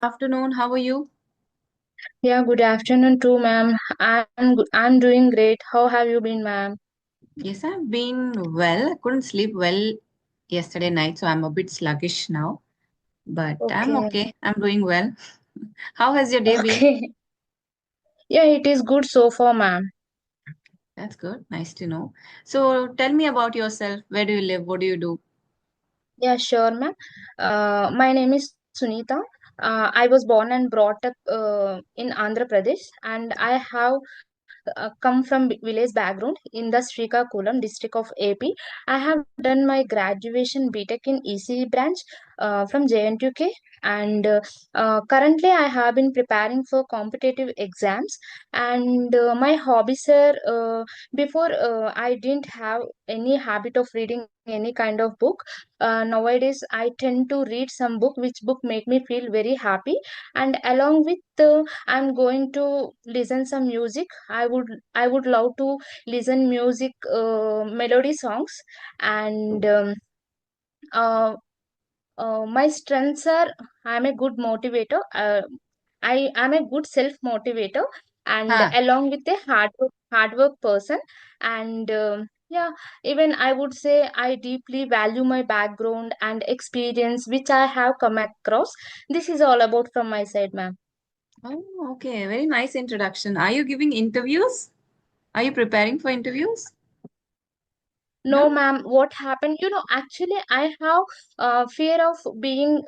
Afternoon. How are you? Yeah, good afternoon too, ma'am. I'm doing great. How have you been, ma'am? Yes, I've been well. I couldn't sleep well yesterday night, so I'm a bit sluggish now. But I'm Okay. okay. I'm doing well. How has your day been? Okay. Yeah, it is good so far, ma'am. That's good. Nice to know. So tell me about yourself. Where do you live? What do you do? Yeah, sure, ma'am. My name is Sunita. I was born and brought up in Andhra Pradesh, and I have come from village background in the Srikakulam district of AP. I have done my graduation BTech in ECE branch from JNTUK, and currently I have been preparing for competitive exams. And my hobbies are before I didn't have any habit of reading any kind of book. Nowadays I tend to read some book which book make me feel very happy, and along with I'm going to listen some music. I would love to listen music, melody songs, and uh, my strengths are I'm a good motivator. I am a good self motivator, and Huh. along with a hard work person, and yeah, even I would say I deeply value my background and experience which I have come across. This is all about from my side, ma'am. Oh, okay. Very nice introduction. Are you giving interviews? Are you preparing for interviews? No, No? ma'am. What happened? Actually, I have fear of being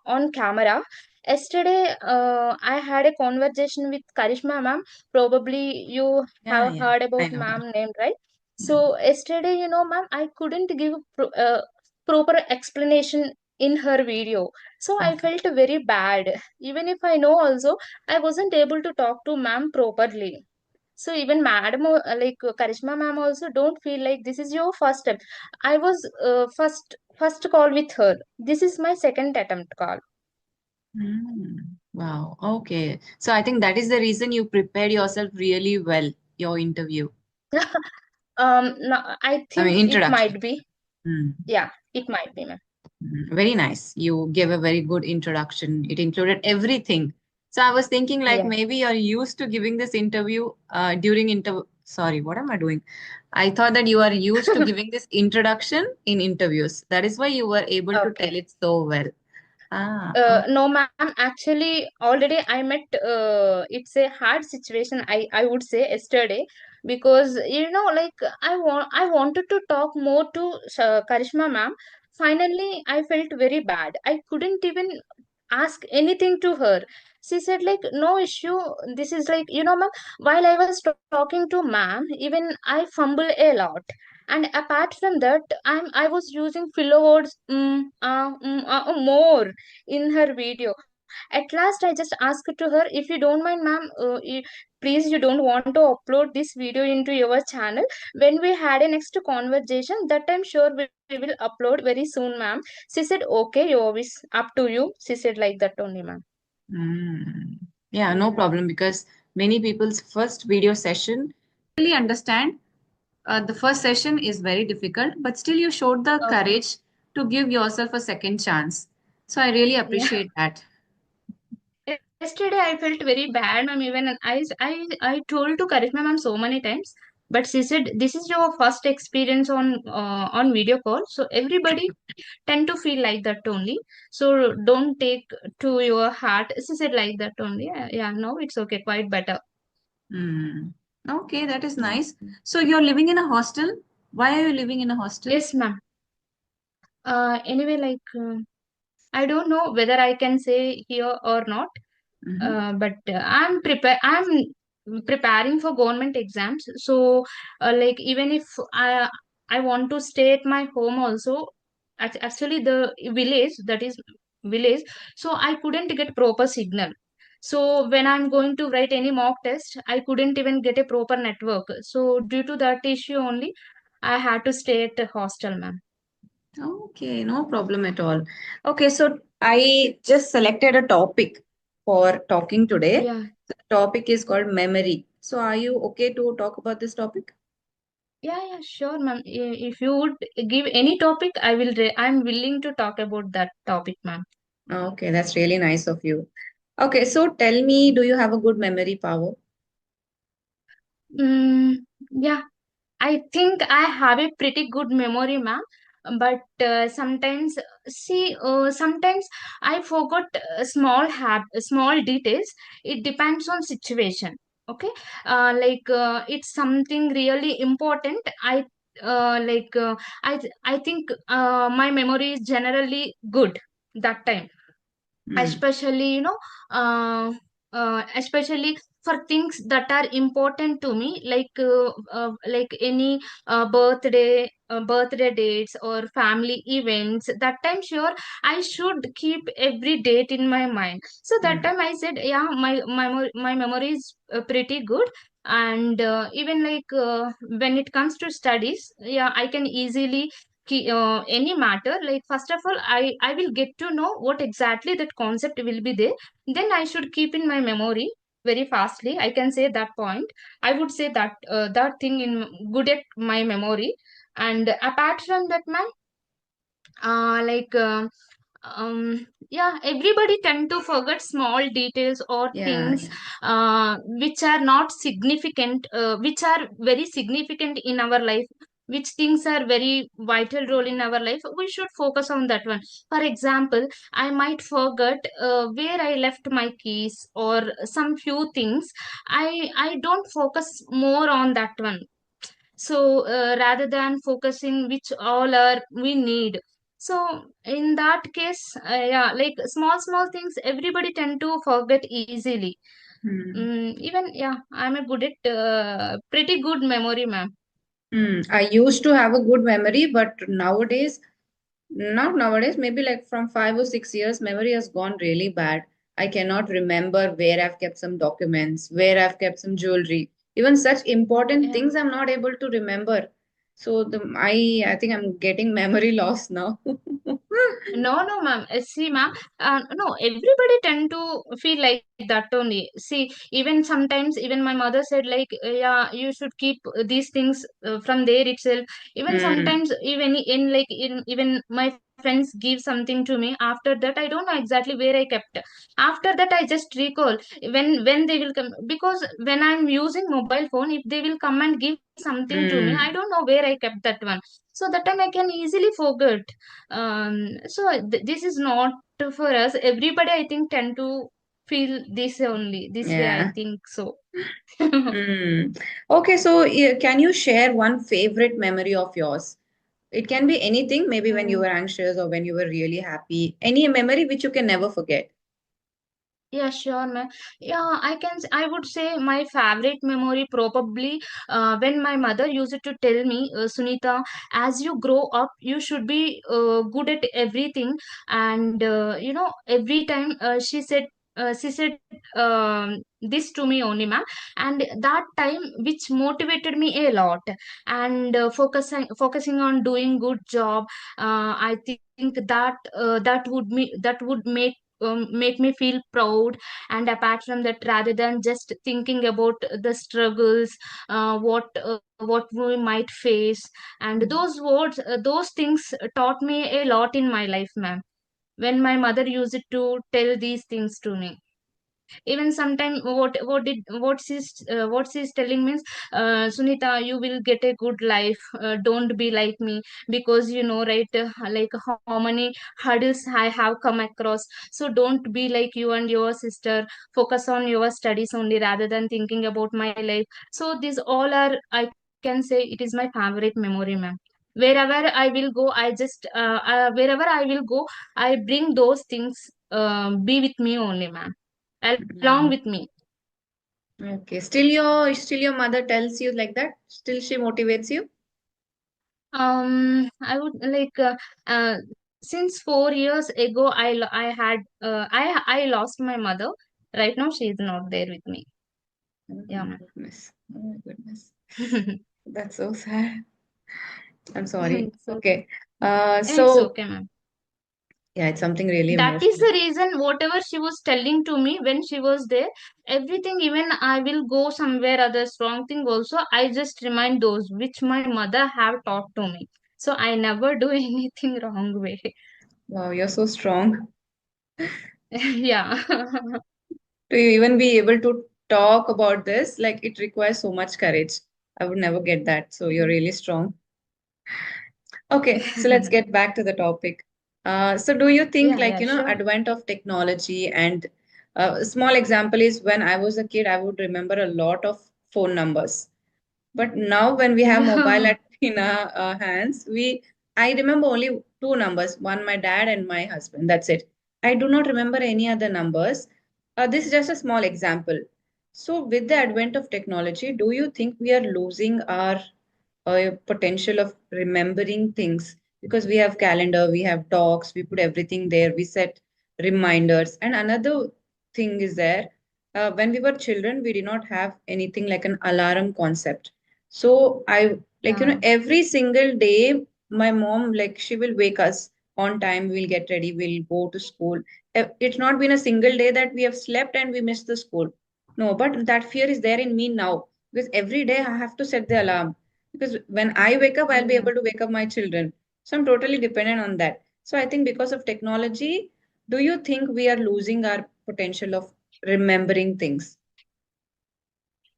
on camera. Yesterday, I had a conversation with Karishma, ma'am. Probably you Yeah, have yeah. heard I about know her. ma'am name, right? Yeah. So yesterday, ma'am, I couldn't give proper explanation in her video. So I Okay. felt very bad. Even if I know also, I wasn't able to talk to ma'am properly. So even madam, Karishma ma'am also don't feel like this is your first step. I was first call with her. This is my second attempt call. Wow. Okay. So I think that is the reason you prepared yourself really well, your interview. No, I I mean, think it introduction. might be. Mm. Yeah, it might be, ma'am. Very nice. You gave a very good introduction. It included everything. So I was thinking like Yeah. maybe you're used to giving this interview during interview. Sorry, what am I doing? I thought that you are used to giving this introduction in interviews. That is why you were able to Okay. tell it so well. Oh. No, ma'am. Actually, already I met. It's a hard situation. I would say yesterday, because like I wanted to talk more to Karishma ma'am. Finally, I felt very bad. I couldn't even ask anything to her. She said like no issue. This is like ma'am. While I was talking to ma'am, even I fumble a lot. And apart from that, I was using filler words more in her video. At last, I just asked to her, if you don't mind, ma'am, please, you don't want to upload this video into your channel. When we had a next conversation, that I'm sure we will upload very soon, ma'am. She said, okay, you always up to you. She said like that only, ma'am. Mm. Yeah, no Yeah. problem because many people's first video session really understand the first session is very difficult, but still you showed the Okay. courage to give yourself a second chance. So I really Yeah. appreciate that. Yesterday I felt very bad, ma'am. Even I told to Karishma ma'am so many times, but she said this is your first experience on video call, so everybody tend to feel like that only. So don't take to your heart. She said like that only. Yeah, yeah, no, it's okay, quite better. Hmm. Okay, that is Yeah. nice. So you're living in a hostel? Why are you living in a hostel? Yes, ma'am. Anyway, I don't know whether I can say here or not. Mm-hmm. But I'm preparing for government exams. So, like even if I want to stay at my home also, actually the village that is village, so I couldn't get proper signal. So when I'm going to write any mock test, I couldn't even get a proper network. So due to that issue only, I had to stay at the hostel, ma'am. Okay, no problem at all. Okay, so I just selected a topic for talking today. Yeah. The topic is called memory. So are you okay to talk about this topic? Yeah, yeah, sure, ma'am. If you would give any topic, I'm willing to talk about that topic, ma'am. Okay, that's really nice of you. Okay, so tell me, do you have a good memory power? Mm, yeah, I think I have a pretty good memory, ma'am. But sometimes, sometimes I forgot small details. It depends on situation. Okay, it's something really important. I think my memory is generally good that time, Hmm. especially especially for things that are important to me, like any birthday dates or family events. That time, sure, I should keep every date in my mind. So that Hmm. time I said, yeah, my memory is pretty good. And even when it comes to studies, yeah, I can easily any matter. Like, first of all, I will get to know what exactly that concept will be there, then I should keep in my memory very fastly. I can say that point. I would say that that thing in good at my memory. And apart from that, man, uh, like uh, yeah, everybody tend to forget small details or Yeah, things yeah. which are not significant, which are very significant in our life, which things are very vital role in our life. We should focus on that one. For example, I might forget where I left my keys or some few things. I don't focus more on that one. So rather than focusing which all are we need. So in that case, yeah, like small things everybody tend to forget easily. Hmm. Even, yeah, I'm a good at pretty good memory, ma'am. Hmm. I used to have a good memory, but nowadays, not nowadays, maybe like from 5 or 6 years, memory has gone really bad. I cannot remember where I've kept some documents, where I've kept some jewelry. Even such important Yeah. things I'm not able to remember. So I think I'm getting memory loss now. No, no, ma'am. See, ma'am. No, everybody tend to feel like that only. See, even sometimes, even my mother said, like, yeah, you should keep these things from there itself. Even Hmm. sometimes, even in even my friends give something to me. After that, I don't know exactly where I kept. After that, I just recall when they will come, because when I'm using mobile phone, if they will come and give something to me, I don't Hmm. know where I kept that one. So that time I can easily forget. So this is not for us. Everybody, I think, tend to feel this only this way, I Yeah. think so. Hmm. Okay, so can you share one favorite memory of yours? It can be anything, maybe when you Mm. were anxious or when you were really happy. Any memory which you can never forget. Yeah, sure, ma'am. Yeah, I would say my favorite memory probably when my mother used to tell me, Sunita, as you grow up, you should be good at everything. And every time she said this to me only, ma'am. And that time, which motivated me a lot. And focusing on doing good job. I think that would make me feel proud. And apart from that, rather than just thinking about the struggles, what we might face, and Hmm. those things taught me a lot in my life, ma'am, when my mother used to tell these things to me. Even sometime what she's telling means, Sunita, you will get a good life, don't be like me, because you know, right, like how many hurdles I have come across. So don't be like you and your sister. Focus on your studies only rather than thinking about my life. So these all are, I can say, it is my favorite memory, ma'am. Wherever I will go, wherever I will go, I bring those things, be with me only, ma'am, along with Hmm. me. Okay. Still your mother tells you like that? Still she motivates you? I would since 4 years ago, I had I lost my mother. Right now, she is not there with me. Oh Yeah, my ma'am. goodness. Oh my goodness. That's so sad. I'm sorry. It's okay. Okay. It's So okay, ma'am. yeah, it's something really That is emotional. the reason. Whatever she was telling to me when she was there, everything. Even I will go somewhere others wrong thing also, I just remind those which my mother have taught to me. So I never do anything wrong way. Wow, you're so strong. Yeah. To even be able to talk about this, like it requires so much courage. I would never get that. So you're really strong. Okay, so let's get back to the topic. So do you think Yeah, like, yeah, sure. advent of technology and a small example is when I was a kid, I would remember a lot of phone numbers. But now when we have mobile Yeah, at in our hands, I remember only two numbers, one my dad and my husband. That's it. I do not remember any other numbers. This is just a small example. So with the advent of technology, do you think we are losing our potential of remembering things? Because we have calendar, we have docs, we put everything there, we set reminders. And another thing is there, when we were children, we did not have anything like an alarm concept. So I like, yeah, every single day, my mom, like, she will wake us on time, we'll get ready, we'll go to school. It's not been a single day that we have slept and we missed the school. No, but that fear is there in me now because every day I have to set the alarm because when I wake up, I'll be yeah. able to wake up my children. So I'm totally dependent on that. So I think because of technology, do you think we are losing our potential of remembering things?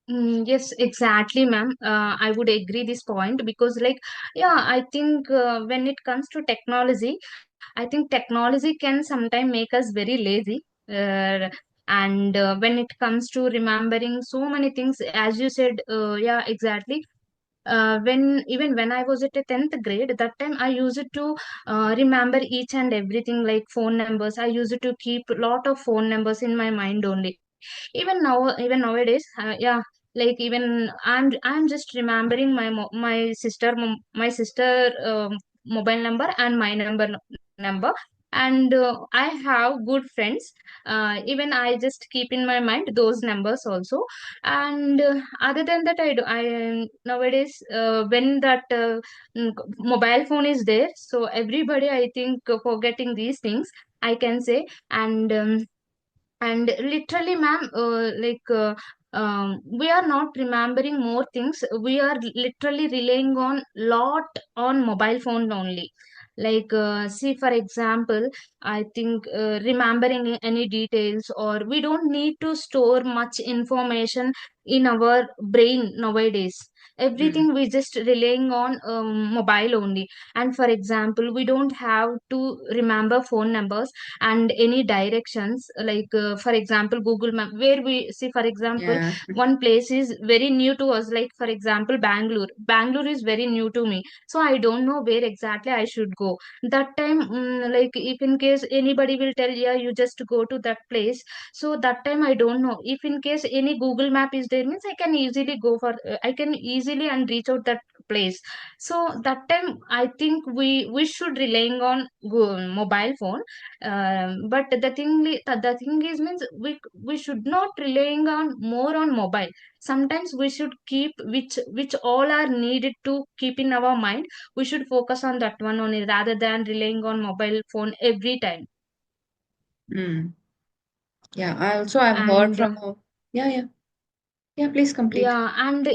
Yes, exactly, ma'am. I would agree this point because, like, yeah, I think when it comes to technology, I think technology can sometimes make us very lazy. Uh, and when it comes to remembering so many things, as you said, yeah, exactly. When I was at a 10th grade, that time I used to remember each and everything like phone numbers. I used to keep a lot of phone numbers in my mind only. Even nowadays, yeah, like even I'm just remembering my sister mobile number and my number. And I have good friends. Even I just keep in my mind those numbers also. And other than that, I nowadays, when that mobile phone is there, so everybody, I think, forgetting these things, I can say. And literally, ma'am, we are not remembering more things. We are literally relying on lot on mobile phone only. Like, see, for example, I think remembering any details, or we don't need to store much information in our brain nowadays. Hmm. Everything we just relying on mobile only. And for example, we don't have to remember phone numbers and any directions, like, for example, Google Map, where we see, for example, Yeah. one place is very new to us, like, for example, Bangalore is very new to me, so I don't know where exactly I should go. That time, like, if in case anybody will tell, yeah, you just go to that place, so that time I don't know. If in case any Google Map is there, means I can easily go for, I can easily and reach out that place. So that time, I think we should relying on mobile phone. But the thing is, means we should not relying on more on mobile. Sometimes we should keep which all are needed to keep in our mind. We should focus on that one only rather than relying on mobile phone every time. Hmm. Yeah. I also I've heard And from yeah, yeah. Yeah, please complete. yeah, and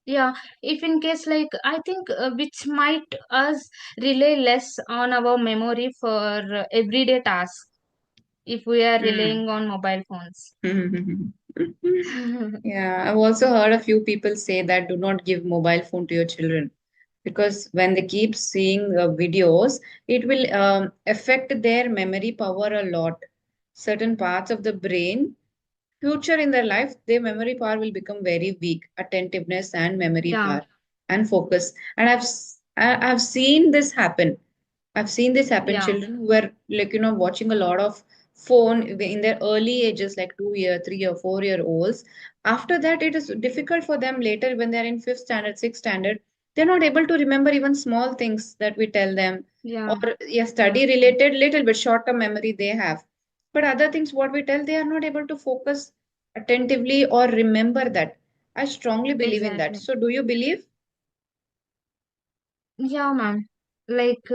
yeah, if in case, like, I think which might us rely less on our memory for everyday tasks if we are Hmm. relying on mobile phones. Yeah, I've also heard a few people say that do not give mobile phone to your children because when they keep seeing videos, it will affect their memory power a lot. Certain parts of the brain, future in their life, their memory power will become very weak. Attentiveness and memory Yeah, power and focus. And I've seen this happen. I've seen this happen. yeah, Children who were like, watching a lot of phone in their early ages, like 2 year, 3 or 4 year olds. After that, it is difficult for them later when they're in fifth standard, sixth standard. They're not able to remember even small things that we tell them, or yeah, yeah, yeah, study related, little bit short term memory they have. But other things, what we tell, they are not able to focus attentively or remember that. I strongly believe in that. exactly. So, do you believe? Yeah, ma'am. Like,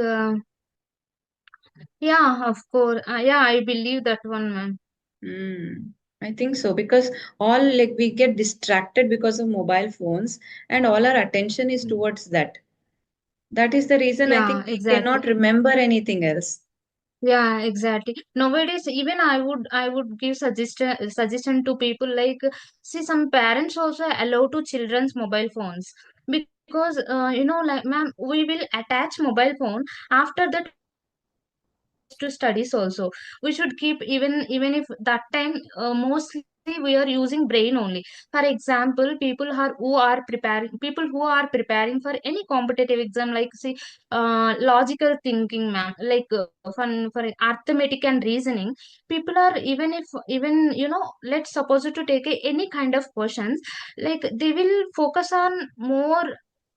yeah, of course. Yeah, I believe that one, ma'am. Hmm. I think so because all like we get distracted because of mobile phones and all our attention is towards that. That is the reason I Yeah, think we exactly. cannot remember anything else. Yeah, exactly. Nowadays, even I would give suggestion to people like, see, some parents also allow to children's mobile phones, because like, ma'am, we will attach mobile phone. After that, we should give some hours to studies also. We should keep, even if that time, mostly we are using brain only. For example, people who are preparing for any competitive exam, like, see, logical thinking, ma'am, like, for arithmetic and reasoning, people are, even let's suppose to take any kind of questions, like, they will focus on more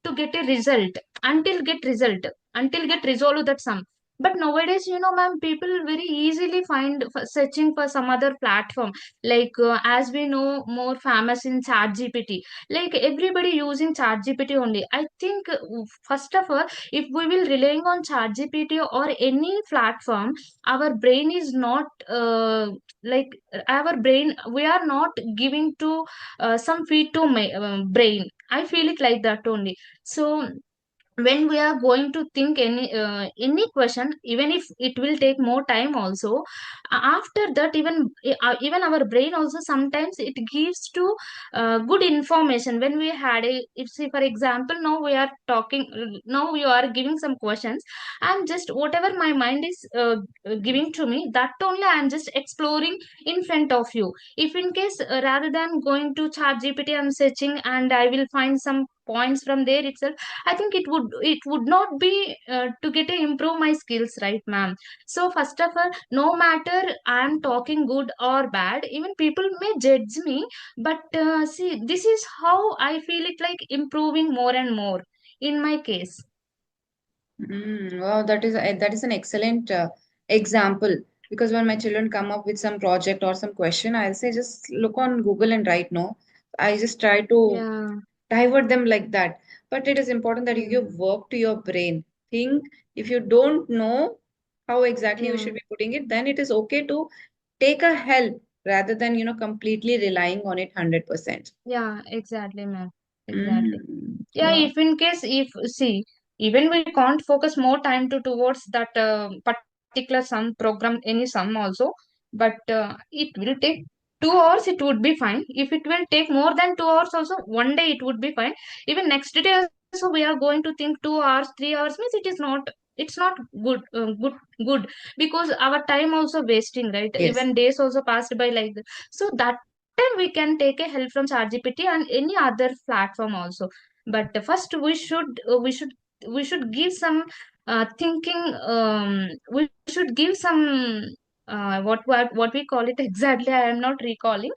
to get a result, until get resolve that sum. But nowadays, ma'am, people very easily find searching for some other platform, like, as we know, more famous in chat gpt, like everybody using chat gpt only. I think, first of all, if we will relying on ChatGPT or any platform, our brain is not, like, our brain, we are not giving to, some feed to my brain. I feel it like that only. So when we are going to think any question, even if it will take more time also, after that, even our brain also sometimes it gives to good information. When we had a, if, say, for example, now we are talking, now we are giving some questions, and just whatever my mind is giving to me, that only I am just exploring in front of you. If in case, rather than going to chat gpt and searching, and I will find some points from there itself, I think it would not be to get to improve my skills, right, ma'am? So first of all, no matter I am talking good or bad, even people may judge me, but see, this is how I feel it like improving more and more in my case. Wow, that is an excellent example. Because when my children come up with some project or some question, I'll say just look on Google and write no. I just try to Yeah, divert them like that. But it is important that you yeah, give work to your brain. Think if you don't know how exactly you yeah, should be putting it, then it is okay to take a help rather than completely relying on it 100%. yeah, exactly, ma'am. Exactly. Yeah, Wow. if in case, if, see, even we can't focus more time to towards that particular sum program, any sum also, but it will take 2 hours, it would be fine. If it will take more than 2 hours also, one day it would be fine. Even next day also we are going to think 2 hours, 3 hours means it is not, it's not good, because our time also wasting, right? Yes. Even days also passed by like that. So that time we can take a help from ChatGPT and any other platform also. But first we should give some thinking, we should give some, what we call it exactly, I am not recalling.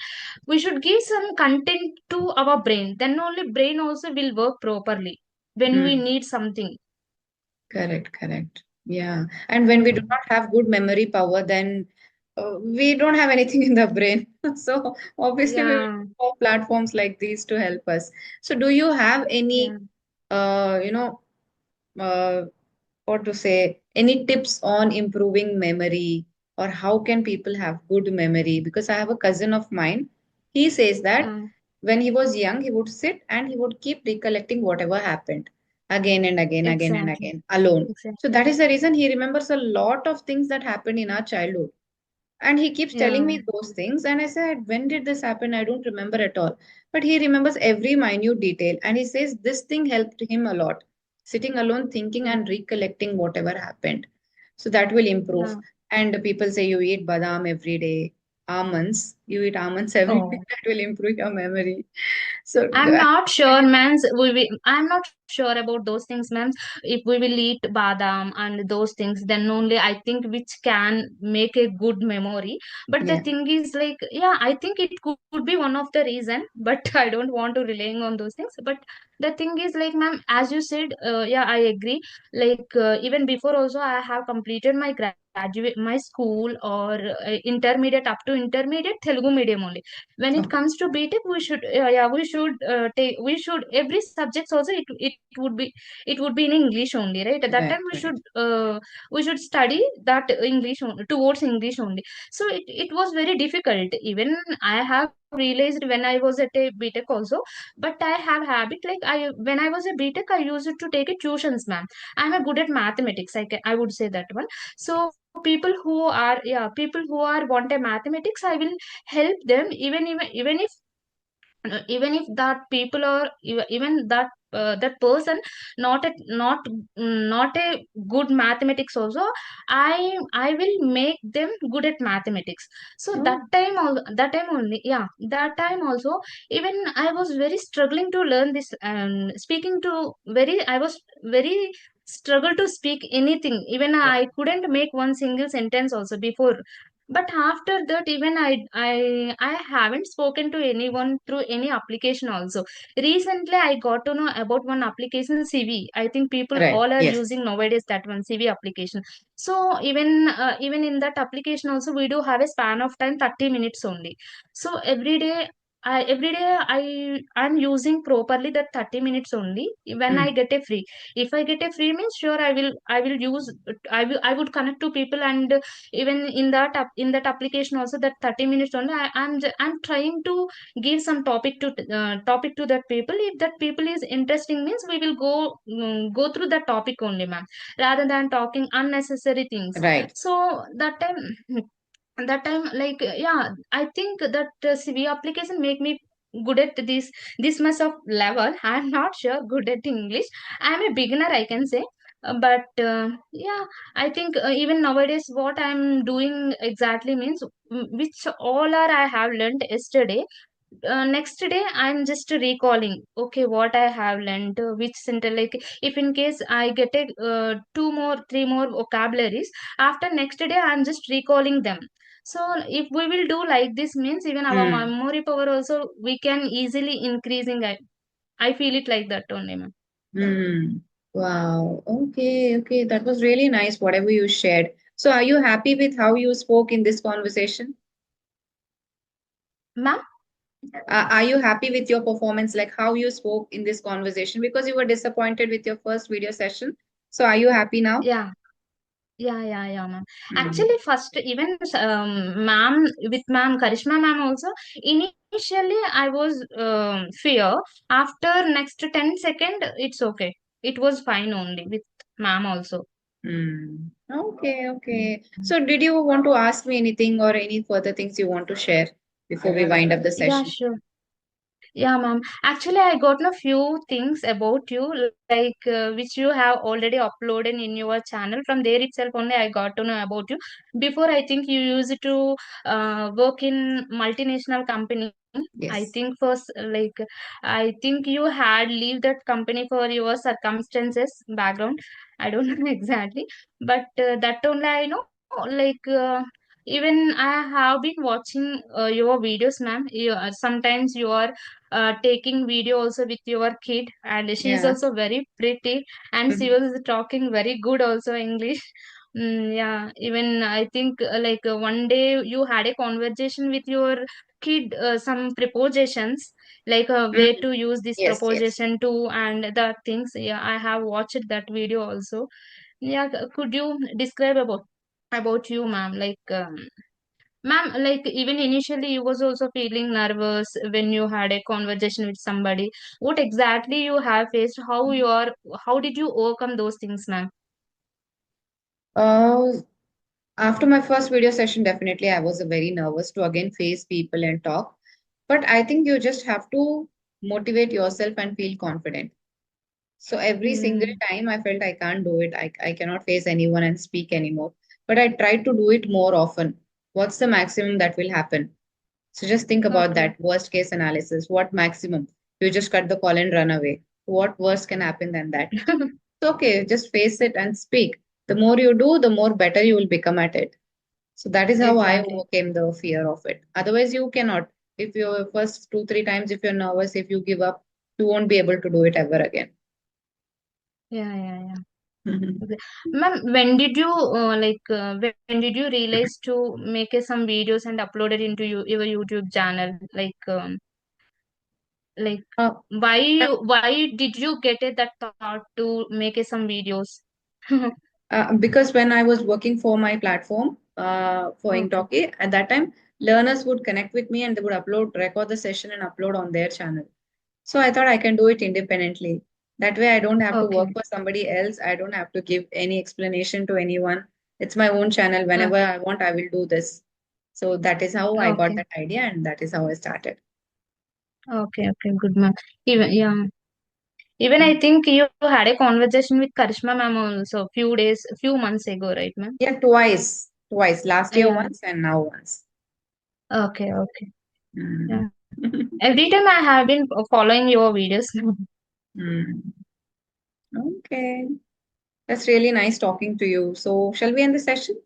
We should give some content to our brain, then only brain also will work properly when we Mm. need something. Correct, correct. Yeah. And when we do Mm. not have good memory power, then we don't have anything in the brain. So obviously we will Yeah, look for platforms like these to help us. So do you have any, yeah, uh, you know, uh, what to say, any tips on improving memory or how can people have good memory? Because I have a cousin of mine. He says that yeah, when he was young, he would sit and he would keep recollecting whatever happened again and again, again and exactly, again, alone. So exactly. that is the reason he remembers a lot of things that happened in our childhood. And he keeps telling Yeah, me those things. And I said, when did this happen? I don't remember at all. But he remembers every minute detail. And he says this thing helped him a lot. Sitting alone, thinking yeah, and recollecting whatever happened. So that will improve. yeah. And people say you eat badam every day, almonds. You eat almonds every day. Oh, That will improve your memory. So, I'm not sure, ma'am. I'm not sure about those things, ma'am. If we will eat badam and those things, then only I think which can make a good memory. But the yeah. thing is, like, yeah, I think it could be one of the reason, but I don't want to relying on those things. But the thing is, like, ma'am, as you said, yeah, I agree. Like, even before also, I have completed my graduate, my school or intermediate, up to intermediate Telugu medium only. When it Okay. comes to btech, we should, yeah, we should take, we should, every subjects also, it would be in english only, right? At that time Right, right. we should study that english towards english only. So it was very difficult. Even I have realized when I was at a btech also. But I have habit, like, when I was a btech, I used to take a tuitions, ma'am. I'm a good at mathematics, I would say that one. So people who are, yeah, people who are want a mathematics, I will help them, even if that people or even that that person not a not a good mathematics also, I will make them good at mathematics. So that Oh, time that time only, yeah, that time also, even I was very struggling to learn this, speaking to very, I was very struggle to speak anything, even oh, I couldn't make one single sentence also before. But after that, even I haven't spoken to anyone through any application also. Recently I got to know about one application, CV. I think people right. all are Yes. using nowadays that one, CV application. So even in that application also, we do have a span of time 30 minutes only. So every day I'm using properly that 30 minutes only when I Mm, get a free. If I get a free means, sure, I will use, I would connect to people. And even in in that application also, that 30 minutes only, I'm trying to give some topic to that people. If that people is interesting means, we will go through that topic only, ma'am, rather than talking unnecessary things. right. So that time like, yeah, I think that CV application make me good at this much of level. I'm not sure good at English. I'm a beginner, I can say. But yeah, I think even nowadays what I'm doing exactly means, which all are I have learned yesterday, next day I'm just recalling, okay, what I have learned, which sentence, like if in case I get a two more three more vocabularies, after next day I'm just recalling them. So if we will do like this means, even our Mm, memory power also we can easily increasing. I feel it like that only, ma'am. mm. Wow. Okay. Okay. That was really nice, whatever you shared. So, are you happy with how you spoke in this conversation? Ma'am? Are you happy with your performance, like how you spoke in this conversation? Because you were disappointed with your first video session. So, are you happy now? Yeah. Yeah, ma'am. Mm. Actually, first, even ma'am, with ma'am Karishma ma'am also, initially I was fear. After next 10 second, it's okay. It was fine only with ma'am also. Mm. Okay, okay. So, did you want to ask me anything or any further things you want to share before we wind up the Yeah, session? sure. Yeah, ma'am. Actually, I got a few things about you, like which you have already uploaded in your channel. From there itself only, I got to know about you. Before, I think you used to work in multinational company. I Yes. think first, like I think you had leave that company for your circumstances background. I don't know exactly, but that only I know. Like even I have been watching your videos, ma'am. Sometimes you are taking video also with your kid, and she is Yeah. also very pretty, and she was talking very good also English. Yeah, even I think like one day you had a conversation with your kid, some prepositions, like where Mm. to use this Yes, yes. preposition to, and the things. Yeah, I have watched that video also. Yeah, could you describe about you, ma'am? Like ma'am, like even initially you was also feeling nervous when you had a conversation with somebody. What exactly you have faced? How did you overcome those things, ma'am? Uh, After my first video session, definitely I was very nervous to again face people and talk. But I think you just have to motivate yourself and feel confident. So every single Hmm. time I felt I can't do it, I cannot face anyone and speak anymore. But I tried to do it more often. What's the maximum that will happen? So just think about Okay. that worst case analysis. What maximum? You just cut the call and run away. What worse can happen than that? It's okay, just face it and speak. The more you do, the more better you will become at it. So that is how I Exactly. overcame the fear of it. Otherwise, you cannot. If you first two, three times, if you're nervous, if you give up, you won't be able to do it ever again. Yeah. Okay. Ma'am, when did you when did you realize to make some videos and upload it into your YouTube channel? Like why did you get it that thought to make some videos? Because when I was working for my platform for Okay. Inktalki, at that time, learners would connect with me and they would record the session and upload on their channel. So I thought I can do it independently. That way, I don't have to work Okay. for somebody else. I don't have to give any explanation to anyone. It's my own channel. Whenever Okay. I want, I will do this. So that is how I got Okay. that idea, and that is how I started. Okay. Okay. Good, ma'am. Even yeah. Even I think you had a conversation with Karishma ma'am also few months ago, right, ma'am? Yeah, twice. Twice. Last year Yeah. once and now once. Okay. Okay. Mm. Yeah. Every time I have been following your videos. Mm. Okay. That's really nice talking to you. So, shall we end the session?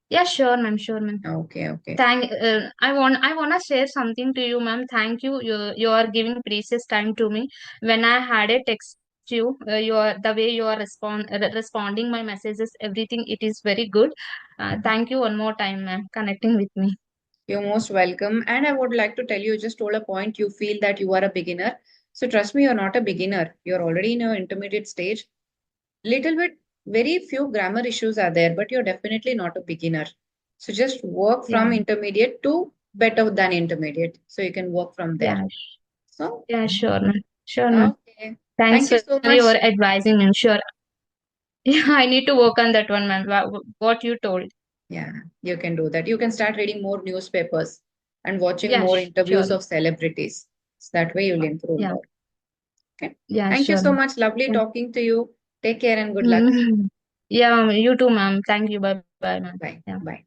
Yeah, sure, ma'am. Sure, ma'am. Okay, okay. I wanna share something to you, ma'am. Thank you. You are giving precious time to me. When I had a text you, the way you are responding my messages, everything it is very good. Thank you one more time, ma'am, connecting with me. You're most welcome. And I would like to tell you, just told a point you feel that you are a beginner. So, trust me, you're not a beginner. You're already in your intermediate stage. Little bit, very few grammar issues are there, but you're definitely not a beginner. So, just work Yeah, from intermediate to better than intermediate. So, you can work from there. yeah, So, yeah. Sure, ma'am. Sure, ma'am. okay. Thanks Thank you for so your much. advising, ma'am. Sure. Yeah, I need to work on that one, ma'am. What you told. Yeah, you can do that. You can start reading more newspapers and watching Yeah, more sure. interviews of celebrities. So that way you'll improve Yeah, more. Okay. yeah, Thank you sure, so ma'am. much. Lovely Yeah. talking to you. Take care and good luck. Mm. Yeah, you too, ma'am. Thank you. Bye bye, ma'am. Bye. Yeah. Bye.